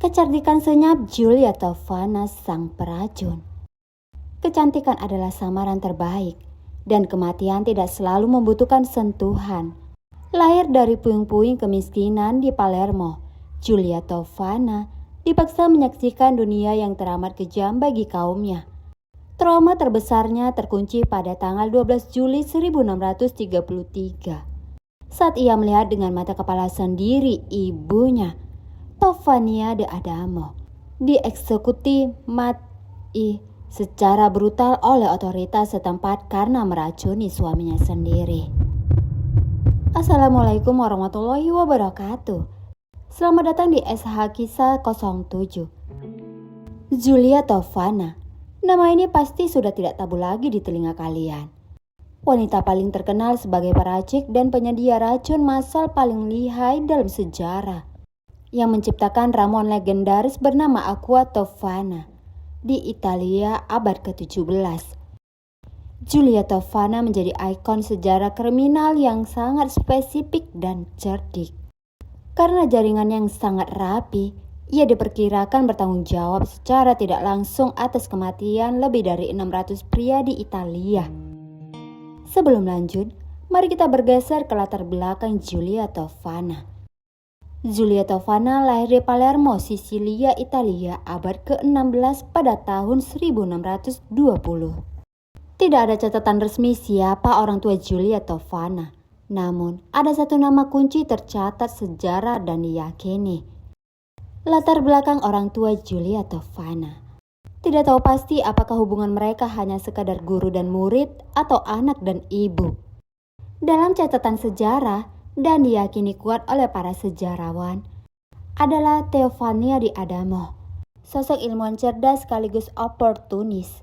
Kecerdikan senyap Giulia Tovana sang peracun. Kecantikan adalah samaran terbaik, dan kematian tidak selalu membutuhkan sentuhan. Lahir dari puing-puing kemiskinan di Palermo, Giulia Tovana dipaksa menyaksikan dunia yang teramat kejam bagi kaumnya. Trauma terbesarnya terkunci pada tanggal 12 Juli 1633. Saat ia melihat dengan mata kepala sendiri ibunya, Tovania de Adamo, dieksekusi mati secara brutal oleh otoritas setempat karena meracuni suaminya sendiri. Assalamualaikum warahmatullahi wabarakatuh. Selamat datang di SH Kisah 07. Giulia Tovana. Nama ini pasti sudah tidak tabu lagi di telinga kalian. Wanita paling terkenal sebagai peracik dan penyedia racun massal paling lihai dalam sejarah, yang menciptakan ramuan legendaris bernama Aqua Tovana di Italia abad ke-17. Giulia Tovana menjadi ikon sejarah kriminal yang sangat spesifik dan cerdik. Karena jaringan yang sangat rapi, ia diperkirakan bertanggung jawab secara tidak langsung atas kematian lebih dari 600 pria di Italia. Sebelum lanjut, mari kita bergeser ke latar belakang Giulia Tovana. Giulia Tovana lahir di Palermo, Sisilia, Italia abad ke-16 pada tahun 1620. Tidak ada catatan resmi siapa orang tua Giulia Tovana. Namun, ada satu nama kunci tercatat sejarah dan diyakini. Latar belakang orang tua Giulia Tovana. Tidak tahu pasti apakah hubungan mereka hanya sekadar guru dan murid atau anak dan ibu. Dalam catatan sejarah dan diyakini kuat oleh para sejarawan adalah Tovania de Adamo, sosok ilmuwan cerdas sekaligus oportunis.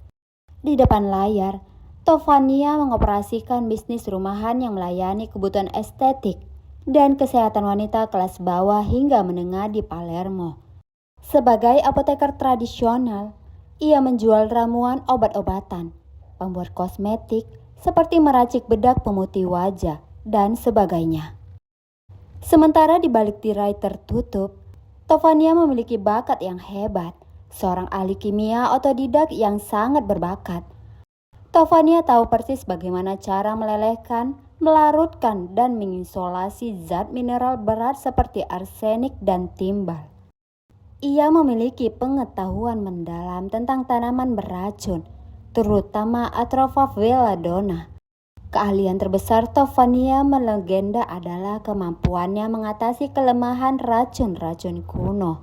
Di depan layar, Tovania mengoperasikan bisnis rumahan yang melayani kebutuhan estetik dan kesehatan wanita kelas bawah hingga menengah di Palermo. Sebagai apoteker tradisional, ia menjual ramuan obat-obatan, pembuat kosmetik seperti meracik bedak pemutih wajah, dan sebagainya. Sementara di balik tirai tertutup, Tovania memiliki bakat yang hebat, seorang ahli kimia otodidak yang sangat berbakat. Tovania tahu persis bagaimana cara melelehkan, melarutkan, dan mengisolasi zat mineral berat seperti arsenik dan timbal. Ia memiliki pengetahuan mendalam tentang tanaman beracun, terutama Atrofa belladonna. Keahlian terbesar Tovania melegenda adalah kemampuannya mengatasi kelemahan racun-racun kuno.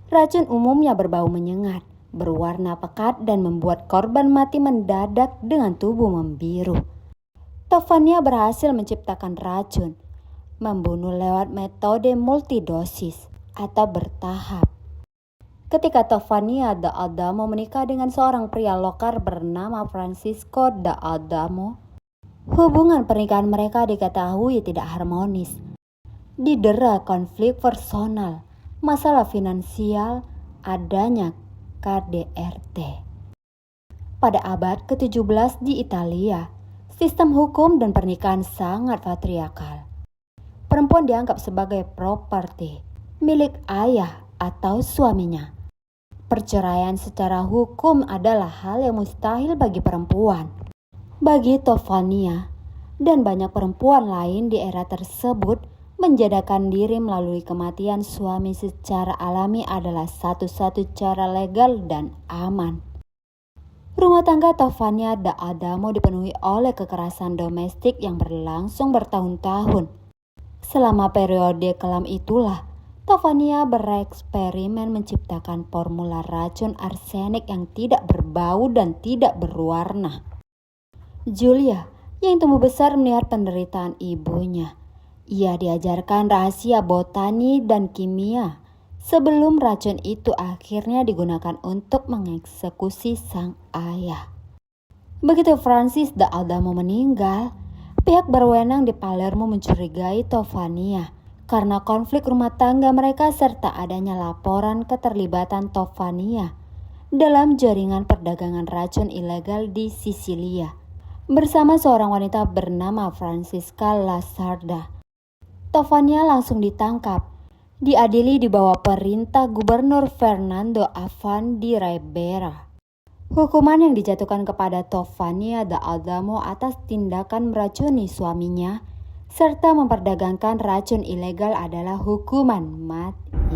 Racun umumnya berbau menyengat, berwarna pekat dan membuat korban mati mendadak dengan tubuh membiru. Tovania berhasil menciptakan racun, membunuh lewat metode multidosis atau bertahap. Ketika Tovania de Adamo menikah dengan seorang pria lokal bernama Francisco de Adamo, hubungan pernikahan mereka diketahui tidak harmonis. Didera konflik personal, masalah finansial, adanya KDRT. Pada abad ke-17 di Italia, sistem hukum dan pernikahan sangat patriarkal. Perempuan dianggap sebagai properti, milik ayah atau suaminya. Perceraian secara hukum adalah hal yang mustahil bagi perempuan. Bagi Tovania dan banyak perempuan lain di era tersebut, menjadakan diri melalui kematian suami secara alami adalah satu-satu cara legal dan aman. Rumah tangga Tovania de Adamo dipenuhi oleh kekerasan domestik yang berlangsung bertahun-tahun. Selama periode kelam itulah, Tovania bereksperimen menciptakan formula racun arsenik yang tidak berbau dan tidak berwarna. Giulia, yang tumbuh besar melihat penderitaan ibunya, ia diajarkan rahasia botani dan kimia sebelum racun itu akhirnya digunakan untuk mengeksekusi sang ayah. Begitu Francis de Adamo meninggal, pihak berwenang di Palermo mencurigai Tovania karena konflik rumah tangga mereka serta adanya laporan keterlibatan Tovania dalam jaringan perdagangan racun ilegal di Sisilia bersama seorang wanita bernama Francisca Lasarda. Tovania langsung ditangkap. diadili di bawah perintah Gubernur Fernando Afandi Ribera. Hukuman yang dijatuhkan kepada Tofania da Adamo atas tindakan meracuni suaminya serta memperdagangkan racun ilegal adalah hukuman mati.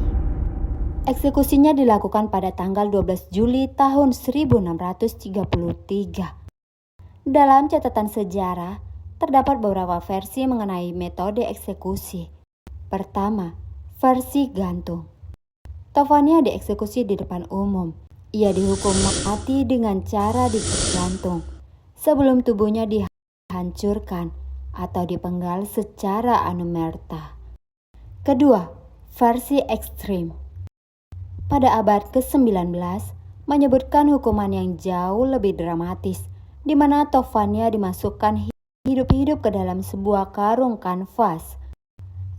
Eksekusinya dilakukan pada tanggal 12 Juli tahun 1633. Dalam catatan sejarah, terdapat beberapa versi mengenai metode eksekusi. Pertama, versi gantung. Tofania dieksekusi di depan umum. Ia dihukum mati dengan cara digantung sebelum tubuhnya dihancurkan atau dipenggal secara anumerta. Kedua, versi ekstrim. Pada abad ke-19 menyebutkan hukuman yang jauh lebih dramatis, di mana Tofania dimasukkan hidup-hidup ke dalam sebuah karung kanvas,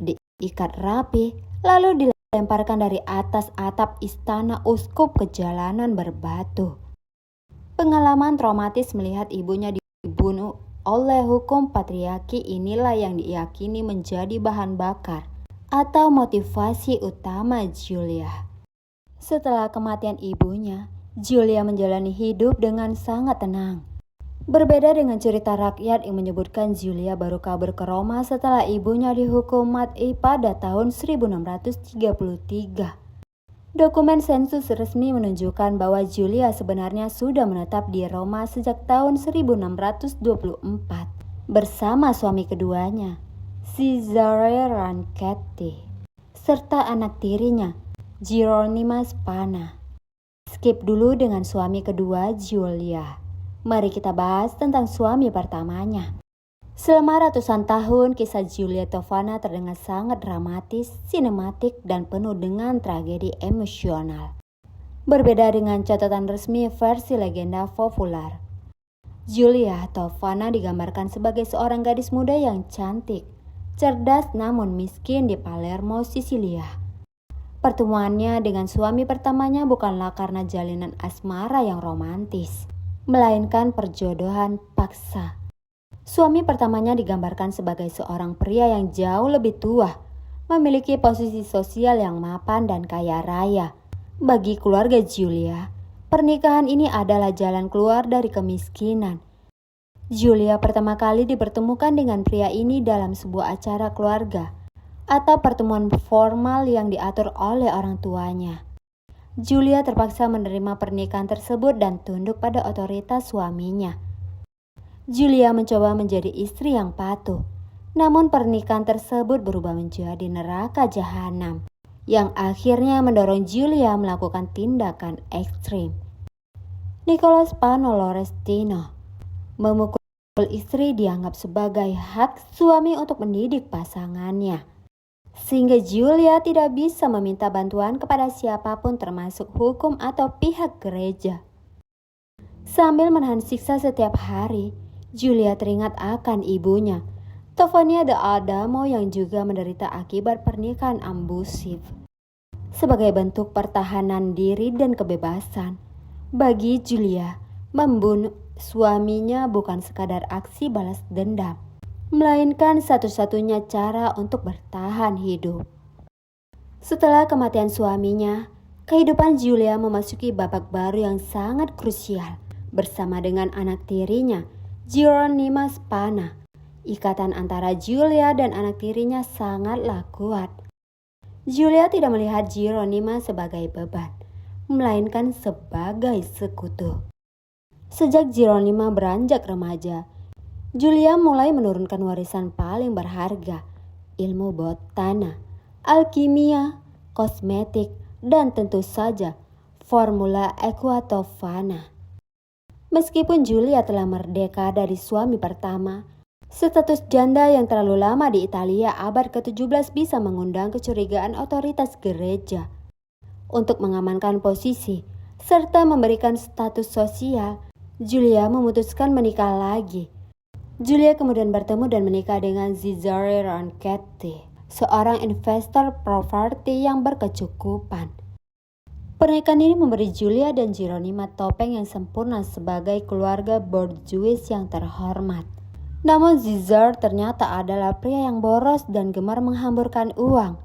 diikat rapi, lalu dilemparkan dari atas atap istana uskup ke jalanan berbatu. Pengalaman traumatis melihat ibunya dibunuh oleh hukum patriarki inilah yang diyakini menjadi bahan bakar atau motivasi utama Julia. Setelah kematian ibunya, Julia menjalani hidup dengan sangat tenang. Berbeda dengan cerita rakyat yang menyebutkan Julia baru kabur ke Roma setelah ibunya dihukum mati pada tahun 1633. Dokumen sensus resmi menunjukkan bahwa Julia sebenarnya sudah menetap di Roma sejak tahun 1624 bersama suami keduanya, Cesare Ranchetti, serta anak tirinya, Jeronima Spana. Skip dulu dengan suami kedua Julia. Mari kita bahas tentang suami pertamanya. Selama ratusan tahun, kisah Julia Tofana terdengar sangat dramatis, sinematik, dan penuh dengan tragedi emosional. Berbeda dengan catatan resmi versi legenda populer, Julia Tofana digambarkan sebagai seorang gadis muda yang cantik, cerdas namun miskin di Palermo, Sisilia. Pertemuannya dengan suami pertamanya bukanlah karena jalinan asmara yang romantis, melainkan perjodohan paksa. Suami pertamanya digambarkan sebagai seorang pria yang jauh lebih tua, memiliki posisi sosial yang mapan dan kaya raya. Bagi keluarga Julia, pernikahan ini adalah jalan keluar dari kemiskinan. Julia pertama kali dipertemukan dengan pria ini dalam sebuah acara keluarga atau pertemuan formal yang diatur oleh orang tuanya. Julia terpaksa menerima pernikahan tersebut dan tunduk pada otoritas suaminya. Julia mencoba menjadi istri yang patuh, namun pernikahan tersebut berubah menjadi neraka jahanam, yang akhirnya mendorong Julia melakukan tindakan ekstrim. Niccolo Spano Lorestino, memukul istri dianggap sebagai hak suami untuk mendidik pasangannya, sehingga Julia tidak bisa meminta bantuan kepada siapapun termasuk hukum atau pihak gereja. Sambil menahan siksa setiap hari, Julia teringat akan ibunya, Tofania da Adamo, yang juga menderita akibat pernikahan ambusif. Sebagai bentuk pertahanan diri dan kebebasan, bagi Julia, membunuh suaminya bukan sekadar aksi balas dendam, melainkan satu-satunya cara untuk bertahan hidup. Setelah kematian suaminya, kehidupan Julia memasuki babak baru yang sangat krusial bersama dengan anak tirinya, Jeronima Spana. Ikatan antara Julia dan anak tirinya sangatlah kuat. Julia tidak melihat Jeronima sebagai beban, melainkan sebagai sekutu. Sejak Jeronima beranjak remaja, Julia mulai menurunkan warisan paling berharga, ilmu botana, alkimia, kosmetik, dan tentu saja formula Equatofana. Meskipun Julia telah merdeka dari suami pertama, status janda yang terlalu lama di Italia abad ke-17 bisa mengundang kecurigaan otoritas gereja. Untuk mengamankan posisi serta memberikan status sosial, Julia memutuskan menikah lagi. Julia kemudian bertemu dan menikah dengan Cesare Ranchetti, seorang investor properti yang berkecukupan. Pernikahan ini memberi Julia dan Jeronima topeng yang sempurna sebagai keluarga borjuis yang terhormat. Namun Cesare ternyata adalah pria yang boros dan gemar menghamburkan uang.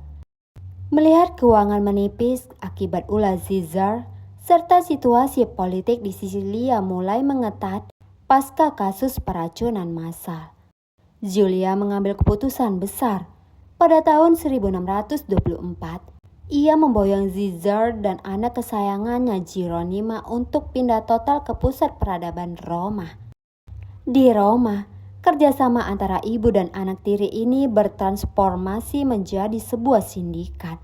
Melihat keuangan menipis akibat ulah Caesar, serta situasi politik di Sisilia mulai mengetat pasca kasus peracunan massal, Julia mengambil keputusan besar. Pada tahun 1624, ia memboyong Caesar dan anak kesayangannya Jeronima untuk pindah total ke pusat peradaban Roma. Di Roma, kerjasama antara ibu dan anak tiri ini bertransformasi menjadi sebuah sindikat.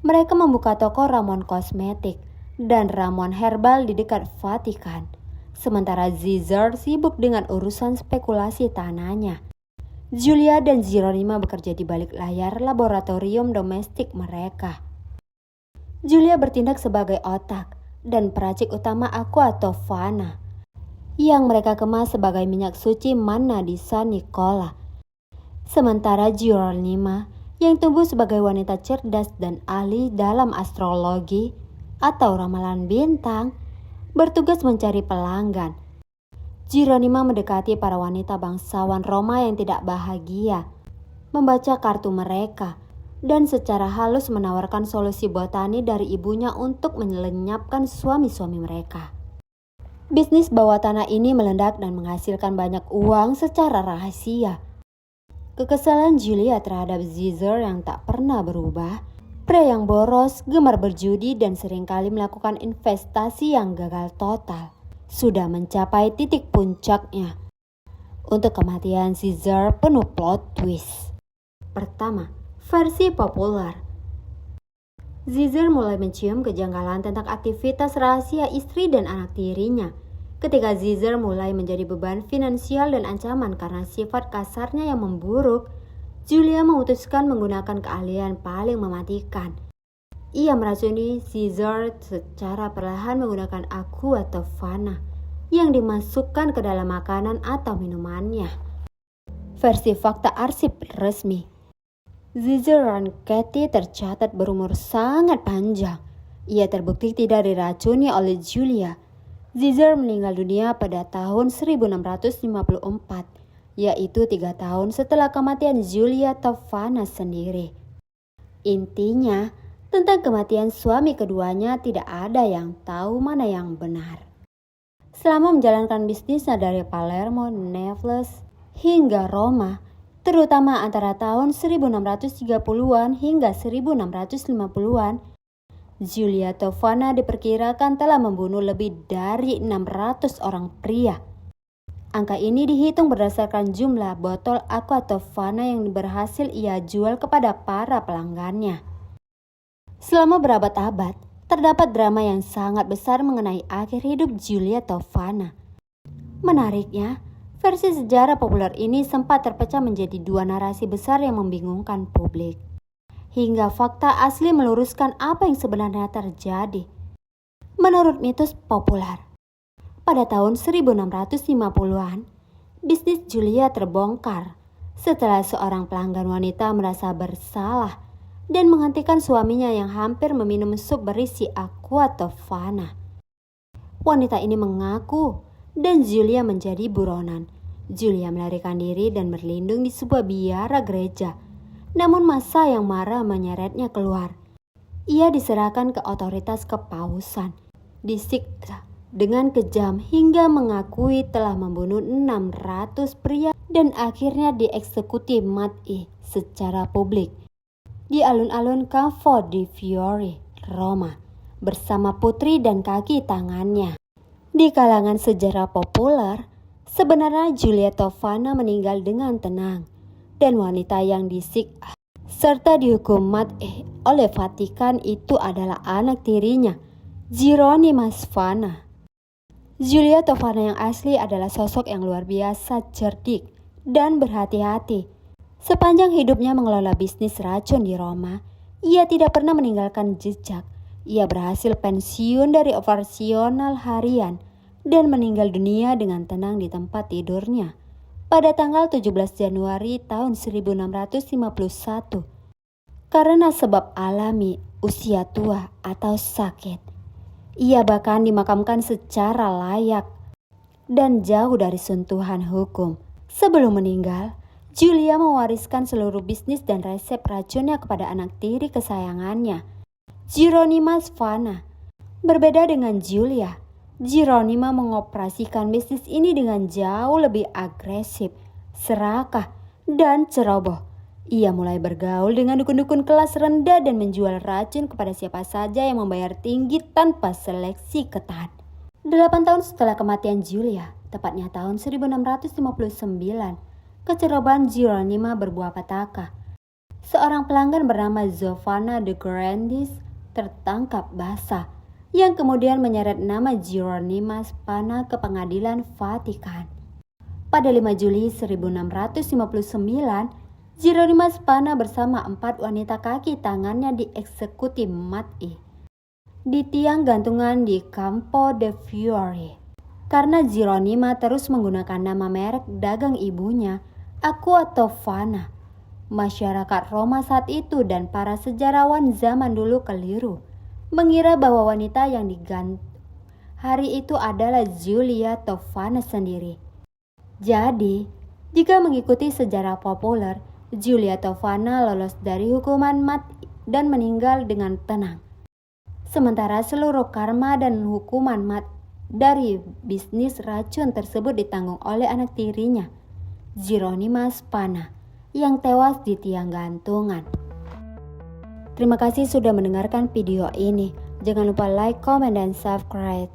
Mereka membuka toko ramuan kosmetik dan ramuan herbal di dekat Vatikan, sementara Caesar sibuk dengan urusan spekulasi tanahnya. Julia dan Jeronima bekerja di balik layar laboratorium domestik mereka. Julia bertindak sebagai otak dan peracik utama aqua tofana, yang mereka kemas sebagai minyak suci manna di San Nicola. Sementara Jeronima, yang tumbuh sebagai wanita cerdas dan ahli dalam astrologi atau ramalan bintang, bertugas mencari pelanggan. Jeronima mendekati para wanita bangsawan Roma yang tidak bahagia, membaca kartu mereka, dan secara halus menawarkan solusi botani dari ibunya untuk melenyapkan suami-suami mereka. Bisnis bawah tanah ini meledak dan menghasilkan banyak uang secara rahasia. Kekesalan Julia terhadap Caesar yang tak pernah berubah, pria yang boros, gemar berjudi, dan seringkali melakukan investasi yang gagal total, sudah mencapai titik puncaknya. Untuk kematian Caesar penuh plot twist. Pertama, versi populer. Caesar mulai mencium kejanggalan tentang aktivitas rahasia istri dan anak tirinya. Ketika Caesar mulai menjadi beban finansial dan ancaman karena sifat kasarnya yang memburuk, Julia memutuskan menggunakan keahlian paling mematikan. Ia meracuni Caesar secara perlahan menggunakan aqua tofana yang dimasukkan ke dalam makanan atau minumannya. Versi fakta arsip resmi. Caesar Ranketti tercatat berumur sangat panjang. Ia terbukti tidak diracuni oleh Julia. Caesar meninggal dunia pada tahun 1654, yaitu 3 tahun setelah kematian Julia Tofana sendiri. Intinya, tentang kematian suami keduanya tidak ada yang tahu mana yang benar. Selama menjalankan bisnisnya dari Palermo, Naples, hingga Roma, terutama antara tahun 1630-an hingga 1650-an, Julia Tofana diperkirakan telah membunuh lebih dari 600 orang pria. Angka ini dihitung berdasarkan jumlah botol aqua tofana yang berhasil ia jual kepada para pelanggannya. Selama berabad-abad, terdapat drama yang sangat besar mengenai akhir hidup Julia Tofana. Menariknya, versi sejarah populer ini sempat terpecah menjadi 2 narasi besar yang membingungkan publik, hingga fakta asli meluruskan apa yang sebenarnya terjadi. Menurut mitos populer, pada tahun 1650-an, bisnis Julia terbongkar setelah seorang pelanggan wanita merasa bersalah dan menghentikan suaminya yang hampir meminum sup berisi aqua tofana. Wanita ini mengaku dan Julia menjadi buronan. Julia melarikan diri dan berlindung di sebuah biara gereja. Namun massa yang marah menyeretnya keluar. Ia diserahkan ke otoritas kepausan, disiksa dengan kejam hingga mengakui telah membunuh 600 pria dan akhirnya dieksekusi mati secara publik di alun-alun Campo di Fiore, Roma, bersama putri dan kaki tangannya. Di kalangan sejarah populer, sebenarnya Julia Tofana meninggal dengan tenang, dan wanita yang disiksa serta dihukum mati oleh Vatikan itu adalah anak tirinya, Jeronima Sfana. Julia Tofana yang asli adalah sosok yang luar biasa cerdik dan berhati-hati. Sepanjang hidupnya mengelola bisnis racun di Roma, ia tidak pernah meninggalkan jejak. Ia berhasil pensiun dari operasional harian dan meninggal dunia dengan tenang di tempat tidurnya pada tanggal 17 Januari tahun 1651 karena sebab alami, usia tua atau sakit. Ia bahkan dimakamkan secara layak dan jauh dari sentuhan hukum. Sebelum meninggal, Julia mewariskan seluruh bisnis dan resep racunnya kepada anak tiri kesayangannya, Jeronima Svanna. Berbeda dengan Julia, Jeronima mengoperasikan bisnis ini dengan jauh lebih agresif, serakah, dan ceroboh. Ia mulai bergaul dengan dukun-dukun kelas rendah dan menjual racun kepada siapa saja yang membayar tinggi tanpa seleksi ketat. 8 tahun setelah kematian Julia, tepatnya tahun 1659, kecerobohan Jeronima berbuah petaka. Seorang pelanggan bernama Giovanna de Grandis tertangkap basah, yang kemudian menyeret nama Jeronima Spanna ke pengadilan Vatikan. Pada 5 Juli 1659, Jeronima Spanna bersama 4 wanita kaki tangannya dieksekusi mati di tiang gantungan di Campo de Fiore. Karena Jeronima terus menggunakan nama merek dagang ibunya, Aqua Tofana. Masyarakat Roma saat itu dan para sejarawan zaman dulu keliru, mengira bahwa wanita yang digantung hari itu adalah Julia Tofana sendiri. Jadi, jika mengikuti sejarah populer, Julia Tofana lolos dari hukuman mati dan meninggal dengan tenang. Sementara seluruh karma dan hukuman mati dari bisnis racun tersebut ditanggung oleh anak tirinya, Jeronima Spanna, yang tewas di tiang gantungan. Terima kasih sudah mendengarkan video ini. Jangan lupa like, comment, dan subscribe.